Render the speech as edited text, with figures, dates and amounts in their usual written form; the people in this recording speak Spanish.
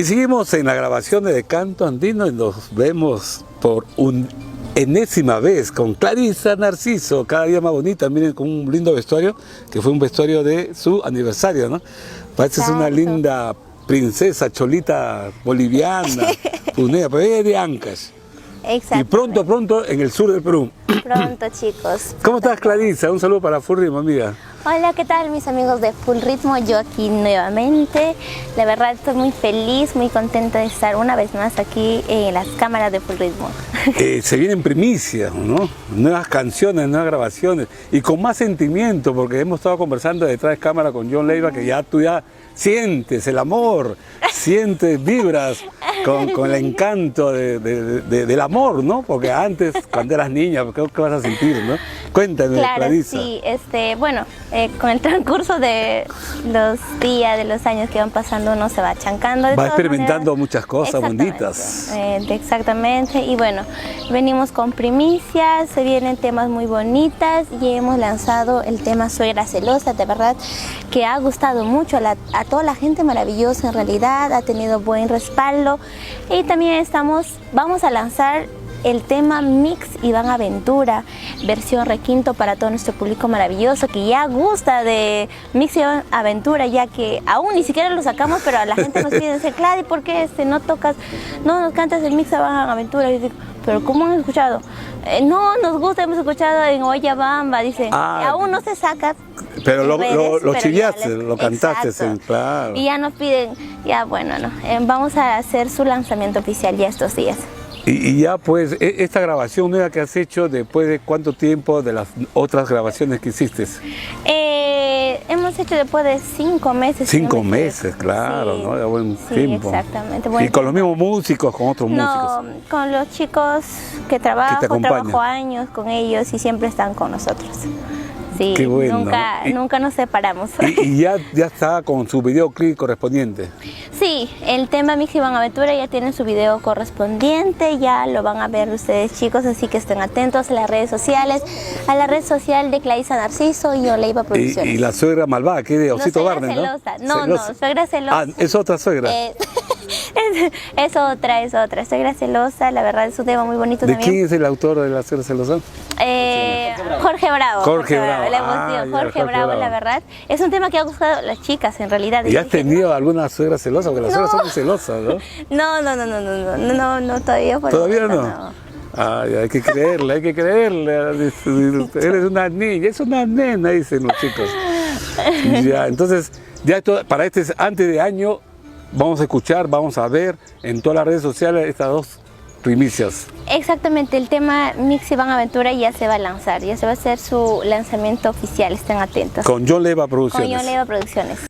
Y seguimos en la grabación de Canto Andino y nos vemos por enésima vez con Clarisa Narciso, cada día más bonita, miren, con un lindo vestuario, que fue un vestuario de su aniversario, ¿no? Pareces una linda princesa cholita boliviana, punea, pero ella es de Ancash. Y pronto en el sur del Perú. Pronto, chicos. ¿Cómo estás, Clarisa? Un saludo para Full Ritmo, amiga. Hola, ¿qué tal, mis amigos de Full Ritmo? Yo aquí nuevamente. La verdad estoy muy feliz, muy contenta de estar una vez más aquí en las cámaras de Full Ritmo. Se vienen primicias, ¿no? Nuevas canciones, nuevas grabaciones y con más sentimiento, porque hemos estado conversando detrás de cámara con John Leiva, que tú ya sientes el amor, sientes, vibras con el encanto del amor, ¿no? Porque antes, cuando eras niña, ¿qué vas a sentir, no? Cuéntame, claro, Clarisa. Sí, bueno, con el transcurso de los días, de los años que van pasando, uno se va chancando. Va experimentando muchas cosas bonitas. Exactamente, y bueno, venimos con primicias, se vienen temas muy bonitas y hemos lanzado el tema Suegra Celosa, de verdad que ha gustado mucho a toda la gente, maravillosa en realidad, ha tenido buen respaldo. Y también vamos a lanzar el tema Mix Iván Aventura, versión requinto para todo nuestro público maravilloso que ya gusta de Mix Iván Aventura, ya que aún ni siquiera lo sacamos, pero a la gente nos pide, dice, Clary, ¿por qué no nos cantas el Mix Iván Aventura? Y yo digo, pero ¿cómo han escuchado? No, nos gusta, hemos escuchado en Oyabamba, dicen, aún no se saca. Pero lo chillaste, lo cantaste, claro. Y ya nos piden, ya bueno, no, vamos a hacer su lanzamiento oficial ya estos días. Y ya pues, esta grabación nueva que has hecho, ¿después de cuánto tiempo de las otras grabaciones que hiciste? Hemos hecho después de 5 meses. 5 meses, claro, sí, ¿no? De buen tiempo. Exactamente. ¿Y con los mismos músicos, con otros músicos? No, con los chicos que trabajo años con ellos y siempre están con nosotros. Sí, qué bueno. Nunca nos separamos. ¿Y ya está con su videoclip correspondiente? Sí, el tema Mix Iván Aventura ya tiene su video correspondiente, ya lo van a ver ustedes, chicos, así que estén atentos a las redes sociales, a la red social de Clarisa Narciso y Oleiva Producciones. ¿Y la suegra malvada, que es de Osito Barnes, no? No, suegra celosa. Es otra suegra. Es otra, suegra celosa, la verdad es un tema muy bonito también. ¿De quién es el autor de la suegra celosa? Jorge Bravo. Jorge Bravo. La emoción, Jorge Bravo, la verdad. Es un tema que ha gustado a las chicas, en realidad. ¿Y has tenido alguna suegra celosa? Porque las suegras son muy celosas, ¿no? No, todavía. ¿Todavía no? Ay, hay que creerle. Eres una niña, es una nena, dicen los chicos. Ya, entonces, para antes de año, vamos a escuchar, vamos a ver en todas las redes sociales estas dos primicias. Exactamente, el tema Mix Iván Aventura ya se va a lanzar, ya se va a hacer su lanzamiento oficial, estén atentos. Con John Leiva Producciones. Con John Leiva Producciones.